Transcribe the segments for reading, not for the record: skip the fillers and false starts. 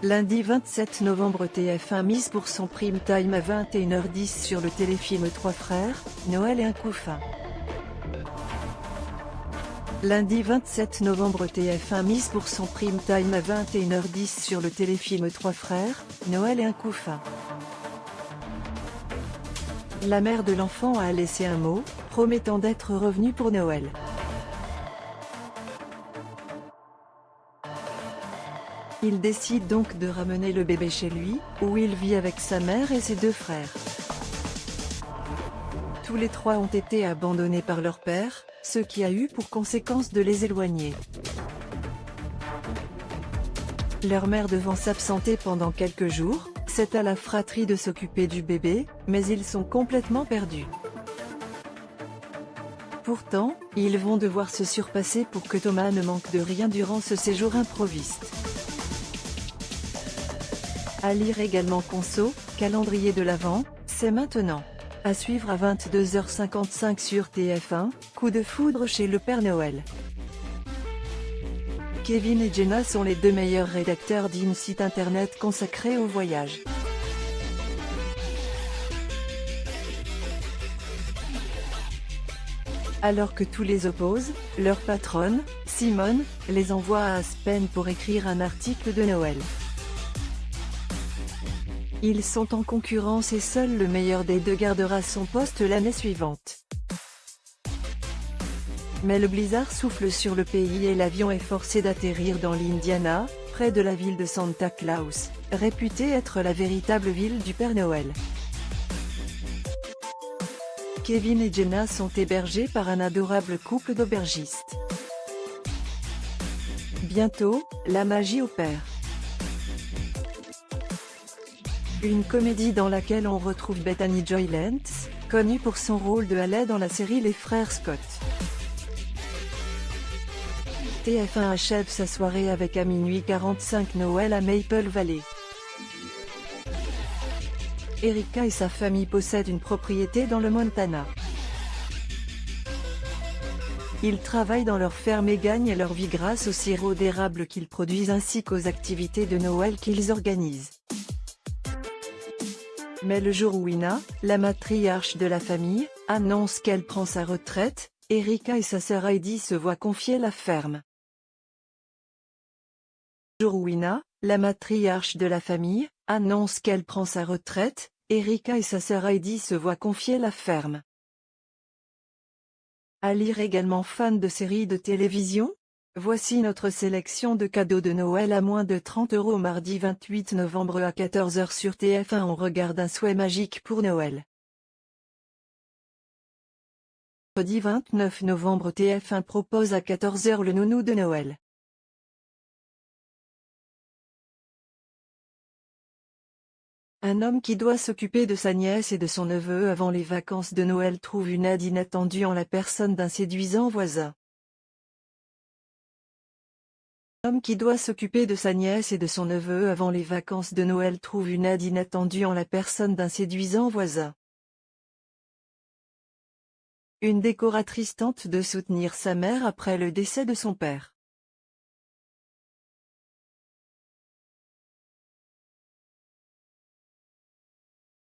Lundi 27 novembre, TF1 mise pour son prime time à 21h10 sur le téléfilm Trois frères, Noël et un couffin. Lundi 27 novembre, TF1 mise pour son prime time à 21h10 sur le téléfilm Trois frères, Noël et un couffin. La mère de l'enfant a laissé un mot, promettant d'être revenue pour Noël. Il décide donc de ramener le bébé chez lui, où il vit avec sa mère et ses deux frères. Tous les trois ont été abandonnés par leur père, ce qui a eu pour conséquence de les éloigner. Leur mère devant s'absenter pendant quelques jours, c'est à la fratrie de s'occuper du bébé, mais ils sont complètement perdus. Pourtant, ils vont devoir se surpasser pour que Thomas ne manque de rien durant ce séjour improviste. À lire également Conso, calendrier de l'Avent, c'est maintenant. À suivre à 22h55 sur TF1, coup de foudre chez le Père Noël. Kevin et Jenna sont les deux meilleurs rédacteurs d'un site internet consacré au voyage. Alors que tous les opposent, leur patronne, Simone, les envoie à Aspen pour écrire un article de Noël. Ils sont en concurrence et seul le meilleur des deux gardera son poste l'année suivante. Mais le blizzard souffle sur le pays et l'avion est forcé d'atterrir dans l'Indiana, près de la ville de Santa Claus, réputée être la véritable ville du Père Noël. Kevin et Jenna sont hébergés par un adorable couple d'aubergistes. Bientôt, la magie opère. Une comédie dans laquelle on retrouve Bethany Joy Lenz, connue pour son rôle de Haley dans la série Les Frères Scott. TF1 achève sa soirée avec à minuit 45 Noël à Maple Valley. Erika et sa famille possèdent une propriété dans le Montana. Ils travaillent dans leur ferme et gagnent leur vie grâce au sirop d'érable qu'ils produisent ainsi qu'aux activités de Noël qu'ils organisent. Mais le jour où Ina, la matriarche de la famille, annonce qu'elle prend sa retraite, Erika et sa sœur Heidi se voient confier la ferme. Le jour où Ina, la matriarche de la famille, annonce qu'elle prend sa retraite, Erika et sa sœur Heidi se voient confier la ferme. À lire également fan de séries de télévision? Voici notre sélection de cadeaux de Noël à moins de 30 € mardi 28 novembre à 14h sur TF1. On regarde Un souhait magique pour Noël. Mercredi 29 novembre, TF1 propose à 14h le nounou de Noël. Un homme qui doit s'occuper de sa nièce et de son neveu avant les vacances de Noël trouve une aide inattendue en la personne d'un séduisant voisin. Un homme qui doit s'occuper de sa nièce et de son neveu avant les vacances de Noël trouve une aide inattendue en la personne d'un séduisant voisin. Une décoratrice tente de soutenir sa mère après le décès de son père.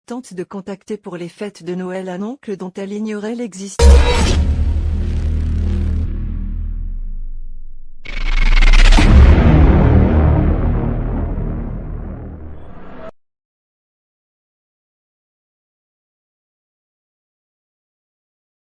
Tente de contacter pour les fêtes de Noël un oncle dont elle ignorait l'existence.